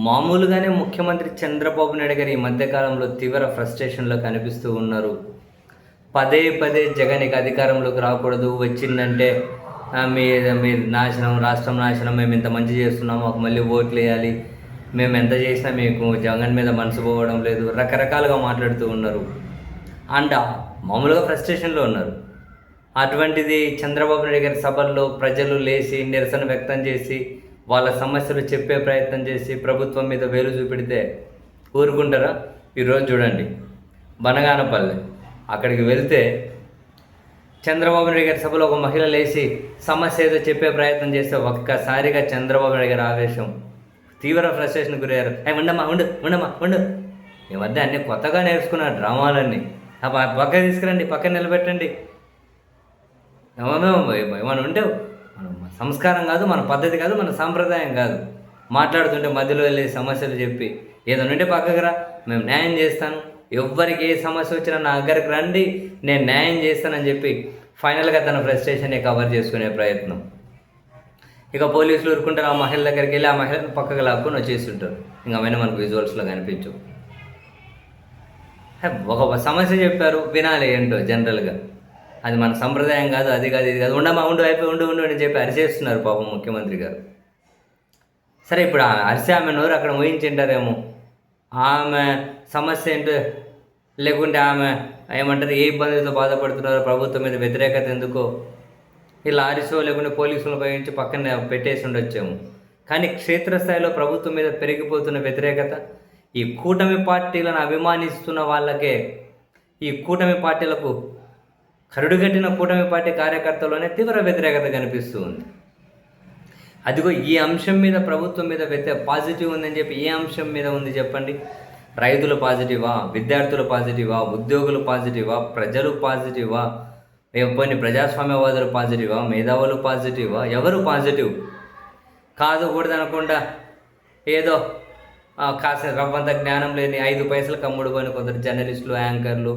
మామూలుగానే ముఖ్యమంత్రి చంద్రబాబు నాయుడు గారు ఈ మధ్య కాలంలో తీవ్ర ఫ్రస్ట్రేషన్‌లో కనిపిస్తూ ఉన్నారు. పదే పదే జగన్ ఇక అధికారంలోకి రాకూడదు. వచ్చిందంటే మీరు నాశనం, రాష్ట్రం నాశనం. మేమింత మంచి చేస్తున్నాం. మాకు మళ్ళీ ఓట్లేయాలి. మేమెంత చేసినా మీకు జగన్ మీద మనసు పోవడం లేదు. రకరకాలుగా మాట్లాడుతూ ఉన్నారు. అండ్ మామూలుగా ఫ్రస్ట్రేషన్‌లో ఉన్నారు. అటువంటిది చంద్రబాబు నాయుడు గారి సభల్లో ప్రజలు లేచి నిరసన వ్యక్తం చేసి, వాళ్ళ సమస్యలు చెప్పే ప్రయత్నం చేసి, ప్రభుత్వం మీద వేలు చూపెడితే ఊరుకుంటారా? ఈరోజు చూడండి, బనగానపల్లె అక్కడికి వెళ్తే చంద్రబాబు నాయుడు గారి సభలో ఒక మహిళ లేచి సమస్య ఏదో చెప్పే ప్రయత్నం చేస్తే ఒక్కసారిగా చంద్రబాబు నాయుడు గారి ఆవేశం తీవ్ర ఫ్రస్ట్రేషన్ గురయ్యారు. ఉండమ్మా ఉండు. ఈ మధ్య అన్నీ కొత్తగా నేర్చుకున్నారు డ్రామాలన్నీ. పక్క తీసుకురండి, పక్కన నిలబెట్టండి. ఏమైనా ఉంటే మన సంస్కారం కాదు, మన పద్ధతి కాదు, మన సాంప్రదాయం కాదు. మాట్లాడుతుంటే మధ్యలో వెళ్ళి సమస్యలు చెప్పి ఏదైనా ఉంటే పక్కకు రా, మేము న్యాయం చేస్తాను. ఎవ్వరికి ఏ సమస్య వచ్చినా నా దగ్గరికి రండి, నేను న్యాయం చేస్తానని చెప్పి ఫైనల్గా తన ఫ్రస్ట్రేషన్ని కవర్ చేసుకునే ప్రయత్నం. ఇక పోలీసులు ఊరుకుంటారు. ఆ మహిళ దగ్గరికి వెళ్ళి ఆ మహిళను పక్కకు లాక్కొని వచ్చేస్తుంటారు. ఇంకా అవన్నీ మనకు విజువల్స్లో కనిపించు. ఒక సమస్య చెప్పారు, వినాలి ఏంటో జనరల్గా. అది మన సంప్రదాయం కాదు, అది కాదు, ఇది కాదు. ఉండు అని చెప్పి అరిచేస్తున్నారు పాపం ముఖ్యమంత్రి గారు. సరే, ఇప్పుడు అరిసే ఆమె నోరు అక్కడ మోయించింటారేమో. ఆమె సమస్య ఏంటో, లేకుంటే ఆమె ఏమంటారు, ఏ ఇబ్బందితో బాధపడుతున్నారో, ప్రభుత్వం మీద వ్యతిరేకత ఎందుకో ఇలా అరిసో లేకుంటే పోలీసులను ఉపయోగించి పక్కన పెట్టేసి ఉండొచ్చేమో. కానీ క్షేత్రస్థాయిలో ప్రభుత్వం మీద పెరిగిపోతున్న వ్యతిరేకత, ఈ కూటమి పార్టీలను అభిమానిస్తున్న వాళ్ళకే, ఈ కూటమి పార్టీలకు కరుడుగట్టిన కూటమి పార్టీ కార్యకర్తల్లోనే తీవ్ర వ్యతిరేకత కనిపిస్తూ ఉంది. అదిగో ఈ అంశం మీద ప్రభుత్వం మీద పాజిటివ్ ఉందని చెప్పి ఏ అంశం మీద ఉంది చెప్పండి? రైతులు పాజిటివా, విద్యార్థులు పాజిటివా, ఉద్యోగులు పాజిటివా, ప్రజలు పాజిటివా, కొన్ని ప్రజాస్వామ్యవాదులు పాజిటివా, మేధావులు పాజిటివా? ఎవరు పాజిటివ్ కాదు కూడదనకుండా ఏదో కాస్త రవ్వంత జ్ఞానం లేని 5 పైసలకు అమ్ముడుపోయిన కొందరు జర్నలిస్టులు, యాంకర్లు,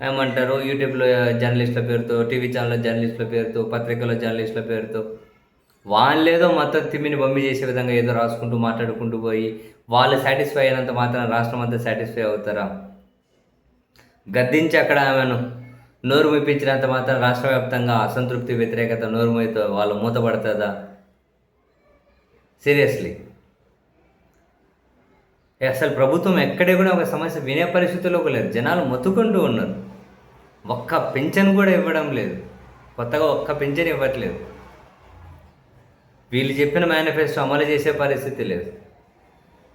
ఏమంటారు, యూట్యూబ్లో జర్నలిస్టుల పేరుతో, టీవీ ఛానల్లో జర్నలిస్టుల పేరుతో, పత్రికల్లో జర్నలిస్టుల పేరుతో వాళ్ళేదో మొత్తం తిమ్మిని బొమ్మి చేసే విధంగా ఏదో రాసుకుంటూ మాట్లాడుకుంటూ పోయి వాళ్ళు సాటిస్ఫై అయినంత మాత్రం రాష్ట్రం అంతా సాటిస్ఫై అవుతారా? గద్దించి అక్కడ ఆమెను నోరు మూపించినంత మాత్రం రాష్ట్ర వ్యాప్తంగా అసంతృప్తి, వ్యతిరేకత నోరు మూతో వాళ్ళు మూతపడుతుందా? సీరియస్లీ, అసలు ప్రభుత్వం ఎక్కడే కూడా ఒక సమస్య వినే పరిస్థితుల్లోకి లేదు. జనాలు మొత్తుకుంటూ ఉన్నారు. ఒక్క పింఛన్ కూడా ఇవ్వడం లేదు. కొత్తగా ఒక్క పింఛన్ ఇవ్వట్లేదు. వీళ్ళు చెప్పిన మేనిఫెస్టో అమలు చేసే పరిస్థితి లేదు.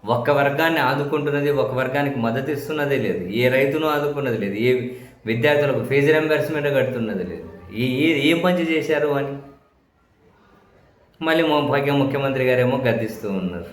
ఒక్క వర్గాన్ని ఆదుకుంటున్నది, ఒక వర్గానికి మద్దతు ఇస్తున్నదే లేదు. ఏ రైతును ఆదుకున్నది లేదు. ఏ విద్యార్థులకు ఫీజు రింబర్స్మెంట్ కడుతున్నది లేదు. ఏం మంచి చేశారు అని మళ్ళీ ముఖ్యమంత్రి గారేమో గద్దిస్తూ ఉన్నారు.